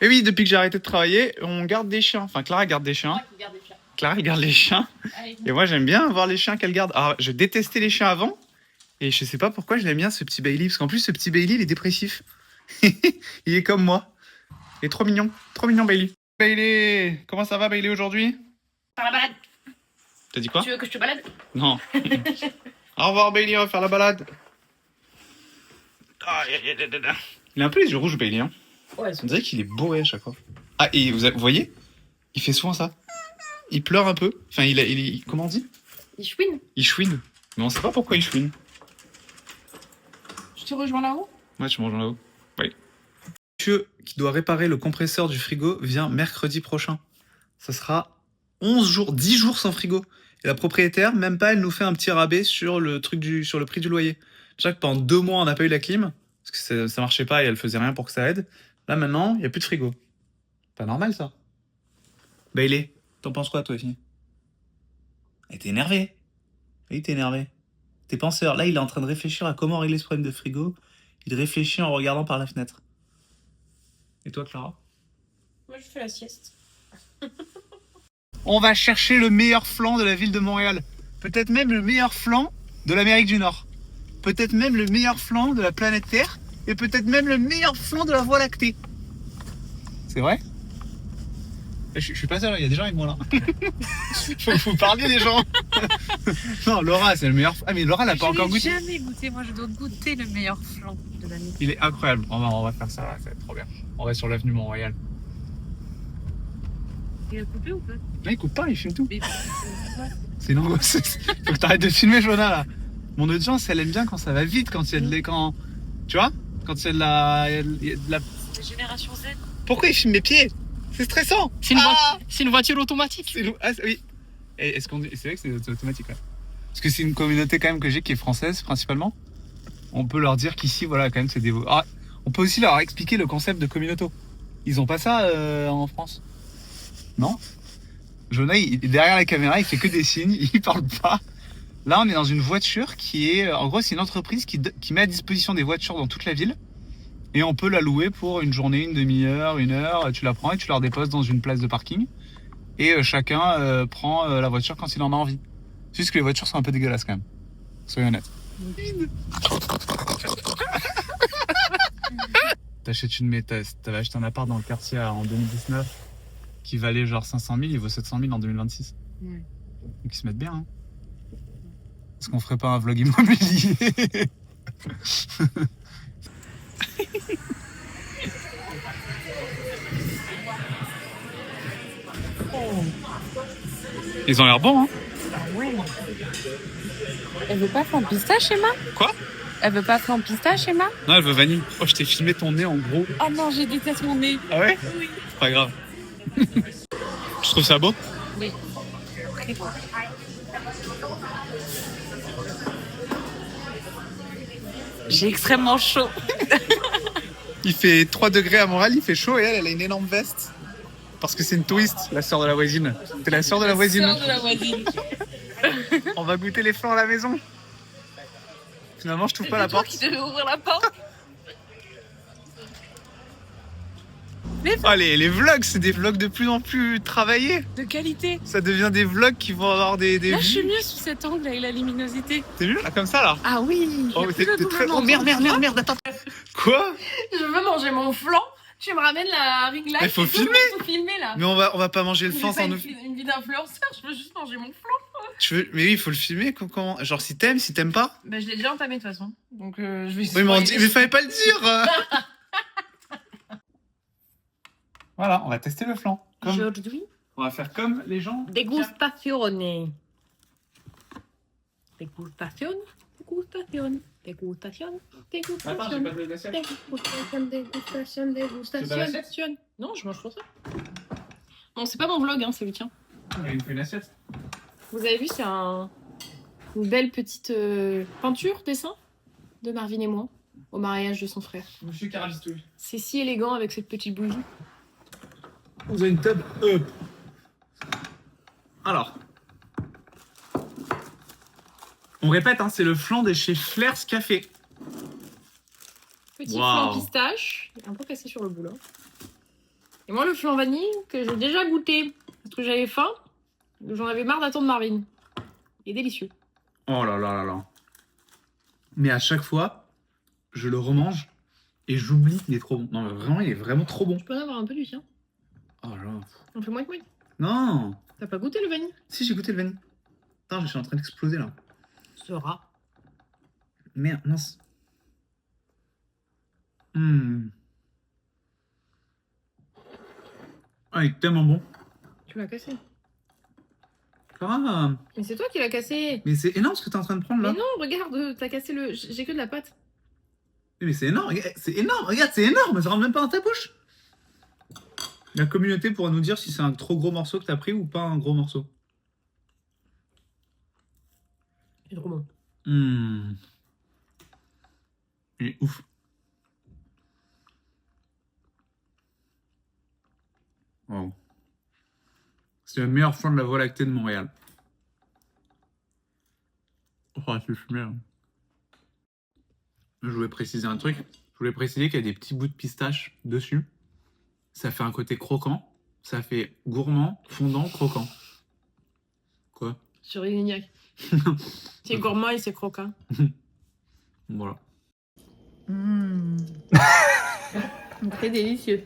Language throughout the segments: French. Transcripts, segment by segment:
Et oui, depuis que j'ai arrêté de travailler, on garde des chiens. Enfin, Clara garde des chiens. Clara elle garde les chiens. Et moi, j'aime bien voir les chiens qu'elle garde. Alors, je détestais les chiens avant. Et je sais pas pourquoi je l'aime bien, ce petit Bailey. Parce qu'en plus, ce petit Bailey, il est dépressif. Il est comme moi. Il est trop mignon. Trop mignon, Bailey. Bailey, comment ça va, Bailey, aujourd'hui? Faire la balade. T'as dit quoi? Tu veux que je te balade? Non. Au revoir, Bailey, on va faire la balade. Il a un peu les yeux rouges, Bailey. Hein. Ouais, On dirait qu'il est bourré à chaque fois. Ah, et vous voyez? Il fait souvent ça. Il pleure un peu. Enfin, comment on dit? il chouine. Il chouine. Mais on sait pas pourquoi il chouine. Je te rejoins là-haut? Ouais, tu manges là-haut. Oui. Monsieur qui doit réparer le compresseur du frigo vient mercredi prochain. Ça sera 11 jours, 10 jours sans frigo. Et la propriétaire, même pas, elle nous fait un petit rabais sur le prix du loyer. Déjà que pendant 2 mois, on n'a pas eu la clim, parce que ça marchait pas et elle faisait rien pour que ça aide. Là, maintenant, il n'y a plus de frigo. Pas normal, ça. Bailey, t'en penses quoi, toi aussi? T'es énervé. Oui, t'es énervé. T'es penseur. Là, il est en train de réfléchir à comment régler ce problème de frigo. Il réfléchit en regardant par la fenêtre. Et toi, Clara? Moi, je fais la sieste. On va chercher le meilleur flan de la ville de Montréal. Peut-être même le meilleur flan de l'Amérique du Nord. Peut-être même le meilleur flan de la planète Terre. Et peut-être même le meilleur flan de la Voie lactée. C'est vrai? Je suis pas seul, il y a des gens avec moi là. faut parler des gens. Non, Laura, c'est le meilleur. Ah, mais Laura l'a pas encore goûté. Je l'ai jamais goûté. Moi, je dois goûter le meilleur flan de l'année. Il est incroyable. On va faire ça, ça va être trop bien. On va sur l'avenue Mont-Royal. Il a coupé ou pas? Là, il coupe pas, il filme tout. Mais... C'est une angoisse. Faut que t'arrêtes de filmer, Jonah, là. Mon audience, elle aime bien quand ça va vite, quand il y a de l'écran. Tu vois? Quand il y a de la. C'est Génération Z. Pourquoi il filme mes pieds? C'est stressant. C'est une voiture automatique. Oui. Et est-ce qu'on dit... C'est vrai que c'est automatique, ouais. Parce que c'est une communauté quand même que j'ai qui est française, principalement. On peut leur dire qu'ici, voilà, quand même, c'est des... Ah, on peut aussi leur expliquer le concept de communauto. Ils ont pas ça en France? Non? Jonah, derrière la caméra, il fait que des signes, il parle pas. Là, on est dans une voiture qui est... En gros, c'est une entreprise qui met à disposition des voitures dans toute la ville. Et on peut la louer pour une journée, une demi-heure, 1 heure. Tu la prends et tu la redéposes dans une place de parking. Et chacun prend la voiture quand il en a envie. C'est juste que les voitures sont un peu dégueulasses quand même. Soyons honnêtes. T'avais acheté un appart dans le quartier en 2019 qui valait genre 500 000, il vaut 700 000 en 2026. Ouais. Donc ils se mettent bien. Hein. Est-ce qu'on ferait pas un vlog immobilier? Ils ont l'air bons, hein? Ouais. Elle veut pas flan pistache, Emma? Quoi? Elle veut pas flan pistache, Emma? Non, elle veut vanille. Oh, je t'ai filmé ton nez en gros. Oh non, j'ai déteste mon nez. Ah ouais? Oui. C'est pas grave. Tu trouves ça beau? Oui. J'ai extrêmement chaud. Il fait 3 degrés à Montréal, il fait chaud et elle a une énorme veste. Parce que c'est une touriste, la sœur de la voisine. T'es la sœur de la voisine. Sœur de la voisine. On va goûter les flancs à la maison. Finalement, je trouve pas la porte. C'est toi qui devais ouvrir la porte. Oh, les vlogs, c'est des vlogs de plus en plus travaillés. De qualité. Ça devient des vlogs qui vont avoir des Là, je suis vues. mieux sous cet angle avec la luminosité. T'es mieux là, comme ça là? Ah oui. Oh, t'es très... Oh merde, attends. Quoi? Je veux manger mon flan. Tu me ramènes la ring light. Il faut filmer. Faut filmer là. Mais on va pas manger le flan sans nous... Une vie d'influenceur, je veux juste manger mon flan. Mais oui, il faut le filmer, comment? Genre si t'aimes pas? Bah je l'ai déjà entamé de toute façon. Donc je vais... Oui, mais fallait pas le dire. Voilà, on va tester le flan. Aujourd'hui, On va faire comme les gens. Degustazione. Degustation. Degustation. Degustation. Degustation. pas de l'assiette. Degustation. C'est pas l'assiette? Degustation. Non, je mange pour ça. Non, c'est pas mon vlog, hein, c'est le tien. Il fait une assiette. Vous avez vu, c'est une belle petite peinture, dessin de Marvin et moi au mariage de son frère. Monsieur Caralistouille. C'est si élégant avec cette petite bougie. Vous avez une table Alors. On répète, hein, c'est le flan de chez Flairs Café. Petit Wow. flan pistache, un peu cassé sur le bout là. Et moi, le flan vanille, que j'ai déjà goûté, parce que j'avais faim, j'en avais marre d'attendre Marvin. Il est délicieux. Oh là là là là. Mais à chaque fois, je le remange et j'oublie qu'il est trop bon. Non, mais vraiment, il est vraiment trop bon. Tu peux en avoir un peu du tien. Oh là là. On fait moitié. Non. T'as pas goûté le vanille? Si, j'ai goûté le vanille. Putain, je suis en train d'exploser là. Ce rat. Merde, mince. Ah, il est tellement bon. Tu l'as cassé. Ah, Mais c'est toi qui l'as cassé. mais c'est énorme ce que t'es en train de prendre là. Mais non, regarde, t'as cassé le... J'ai que de la pâte. Mais c'est énorme, c'est énorme, regarde, c'est énorme, ça rentre même pas dans ta bouche. La communauté pourra nous dire si c'est un trop gros morceau que t'as pris ou pas un gros morceau. C'est trop bon. Il est ouf. Wow. C'est le meilleur flan de la Voie lactée de Montréal. Oh, c'est merde. Je voulais préciser un truc. Je voulais préciser qu'il y a des petits bouts de pistache dessus. Ça fait un côté croquant. Ça fait gourmand, fondant, croquant. Quoi? Sur Lignac. C'est gourmand et c'est croquant. Voilà. Très délicieux.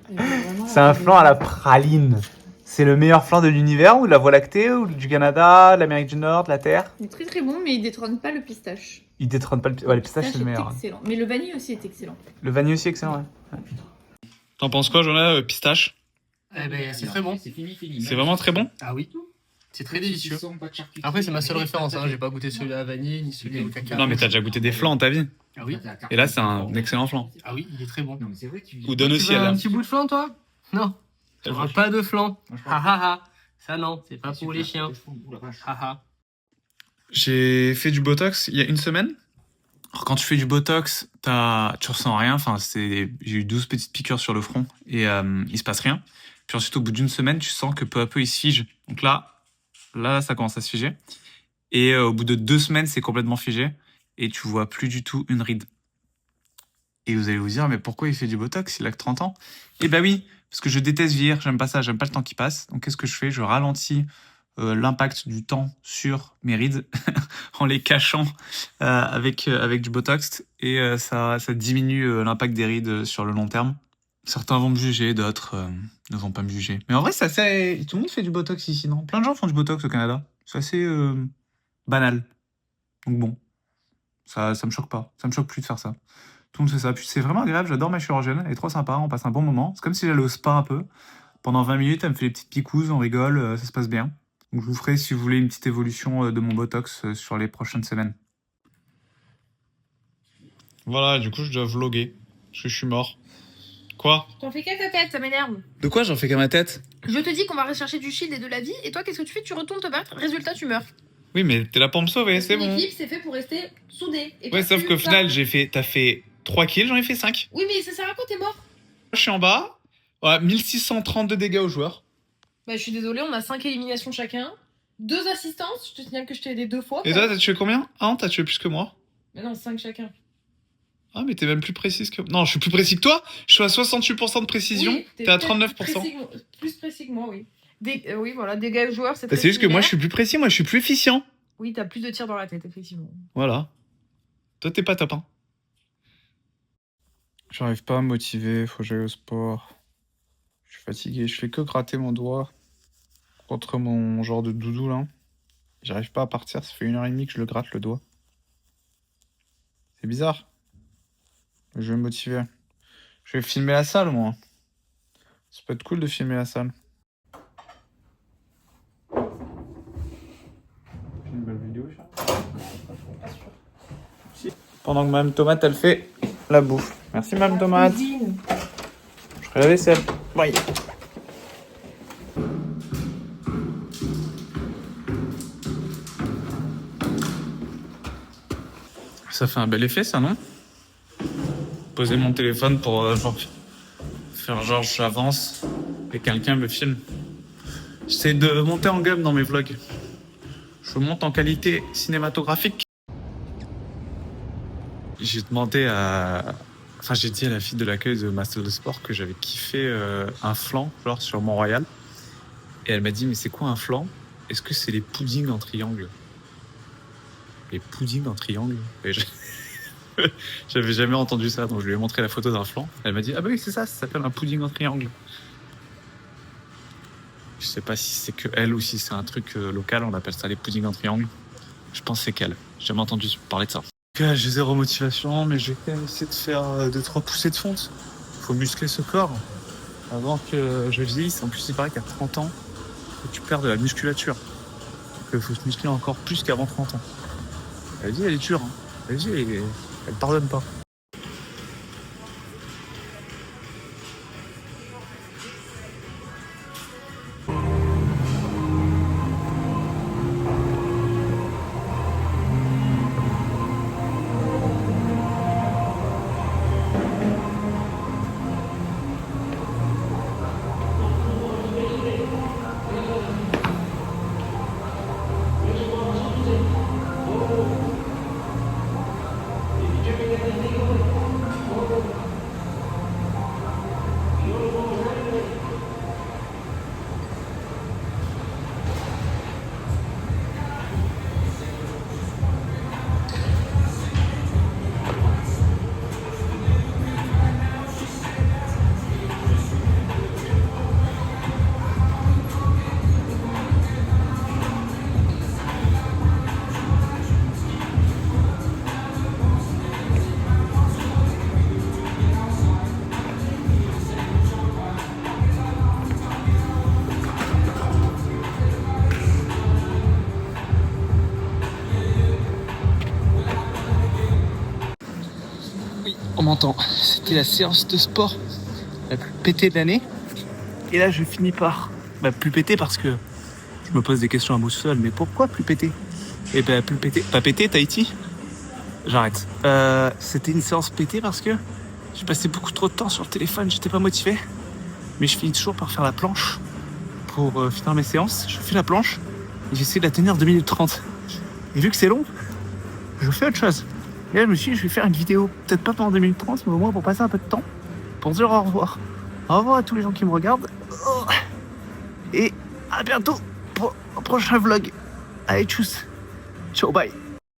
C'est un flan à la praline. C'est le meilleur flan de l'univers ou de la Voie lactée ou du Canada, de l'Amérique du Nord, de la Terre? Il est très très bon, mais il détrône pas le pistache. Il détrône pas le ouais, le pistache, c'est le est meilleur. excellent. Mais le vanille aussi est excellent. Le vanille aussi excellent, ouais. T'en penses quoi, Jonah, pistache? Eh ben, c'est très bon. C'est vraiment très bon? Ah oui. C'est très délicieux. Après, c'est ma seule référence. Hein. J'ai pas goûté celui à la vanille ni celui au cacao. Non, mais t'as déjà goûté des flans dans ta vie. Ah oui. Et là, c'est un excellent flan. Ah oui, il est très bon. Ou donne Tu aussi veux à un la. petit bout de flan, toi? Non. Elle On pas de flan. Ha ha ha. Ça non, c'est pas pour les chiens. Ha ha. J'ai fait du Botox il y a une semaine. Alors, quand tu fais du Botox, tu ressens rien. Enfin, j'ai eu 12 petites piqûres sur le front et il se passe rien. Puis ensuite, au bout d'une semaine, tu sens que peu à peu, il se fige. Donc là, ça commence à se figer. Et au bout de 2 semaines, c'est complètement figé. Et tu vois plus du tout une ride. Et vous allez vous dire, mais pourquoi il fait du Botox? Il a que 30 ans. Eh ben oui, parce que je déteste vieillir. J'aime pas ça. J'aime pas le temps qui passe. Donc qu'est-ce que je fais? Je ralentis l'impact du temps sur mes rides en les cachant avec du Botox. Et ça diminue l'impact des rides sur le long terme. Certains vont me juger, d'autres ne vont pas me juger. Mais en vrai, tout le monde fait du Botox ici, non? Plein de gens font du Botox au Canada. C'est assez banal. Donc bon, ça me choque pas. Ça me choque plus de faire ça. Tout le monde fait ça. Puis c'est vraiment agréable, j'adore ma chirurgienne. Elle est trop sympa, on passe un bon moment. C'est comme si j'allais au spa un peu. Pendant 20 minutes, elle me fait des petites picouzes, on rigole, ça se passe bien. Donc je vous ferai, si vous voulez, une petite évolution de mon Botox sur les prochaines semaines. Voilà, du coup, je dois vlogger. Parce que je suis mort. Quoi? T'en fais qu'à ta tête, ça m'énerve. De quoi j'en fais qu'à ma tête? Je te dis qu'on va rechercher du shield et de la vie, et toi, qu'est-ce que tu fais? Tu retournes te battre, résultat, tu meurs. Oui, mais t'es là pour me sauver, c'est bon. L'équipe, c'est fait pour rester soudée. Et toi, Ouais, sauf tu qu'au pars. final, t'as fait 3 kills, j'en ai fait 5. Oui, mais ça sert à quoi, t'es mort? Je suis en bas. Ouais, 1632 dégâts aux joueurs. Bah, je suis désolée, on a 5 éliminations chacun. 2 assistances, je te signale que je t'ai aidé 2 fois. Et toi, t'as tué combien? Ah, t'as tué plus que moi. Mais non, 5 chacun. Ah, mais t'es même plus précise que... Non, je suis plus précis que toi. Je suis à 68% de précision. Oui, t'es à peut-être 39%. Plus précis que moi, oui. Oui, voilà, dégâts aux joueurs, c'est Bah, très c'est juste que moi, je similaire. suis plus précis, moi, je suis plus efficient. Oui, t'as plus de tirs dans la tête, effectivement. Voilà. Toi, t'es pas top, hein. J'arrive pas à me motiver, faut que j'aille au sport. Je suis fatigué, je fais que gratter mon doigt contre mon genre de doudou, là. J'arrive pas à partir, ça fait 1h30 que je le gratte, le doigt. C'est bizarre. Je vais me motiver. Je vais filmer la salle, moi. Ça peut être cool de filmer la salle. Une belle vidéo, ça. Pendant que Mme Tomate, elle fait la bouffe. Merci, Mme Tomate. Je ferai la vaisselle. Bye. Ça fait un bel effet, ça, non? Poser mon téléphone pour faire genre j'avance et quelqu'un me filme. J'essaie de monter en gamme dans mes vlogs. Je monte en qualité cinématographique. J'ai demandé à Enfin, j'ai dit à la fille de l'accueil de ma salle de sport que j'avais kiffé un flan, genre sur Mont-Royal. Et elle m'a dit, mais c'est quoi un flan? Est-ce que c'est les puddings en triangle? Les puddings en triangle? J'avais jamais entendu ça, donc je lui ai montré la photo d'un flan. Elle m'a dit, ah bah oui, c'est ça s'appelle un pudding en triangle. Je sais pas si c'est que elle ou si c'est un truc local, on appelle ça les puddings en triangle. Je pense que c'est qu'elle. J'ai jamais entendu parler de ça. J'ai zéro motivation, mais je vais quand même essayer de faire 2-3 poussées de fonte. Faut muscler ce corps avant que je vieillisse. En plus, il paraît qu'à 30 ans, tu perds de la musculature. Donc il faut se muscler encore plus qu'avant 30 ans. La vie, elle est dure. Hein. La vie, elle pardonne pas. On m'entend. C'était la séance de sport la plus pétée de l'année. Et là, je finis par plus péter parce que je me pose des questions à moi seul. Mais pourquoi plus péter? Et plus péter. Pas péter, Tahiti? J'arrête. C'était une séance pétée parce que j'ai passé beaucoup trop de temps sur le téléphone. J'étais pas motivé. Mais je finis toujours par faire la planche pour finir mes séances. Je fais la planche et j'essaie de la tenir 2 minutes 30. Et vu que c'est long, je fais autre chose. Et là, je me suis dit, je vais faire une vidéo, peut-être pas pendant 2 minutes 30, mais au moins pour passer un peu de temps, pour dire au revoir. Au revoir à tous les gens qui me regardent. Et à bientôt pour un prochain vlog. Allez, tchuss. Ciao, bye.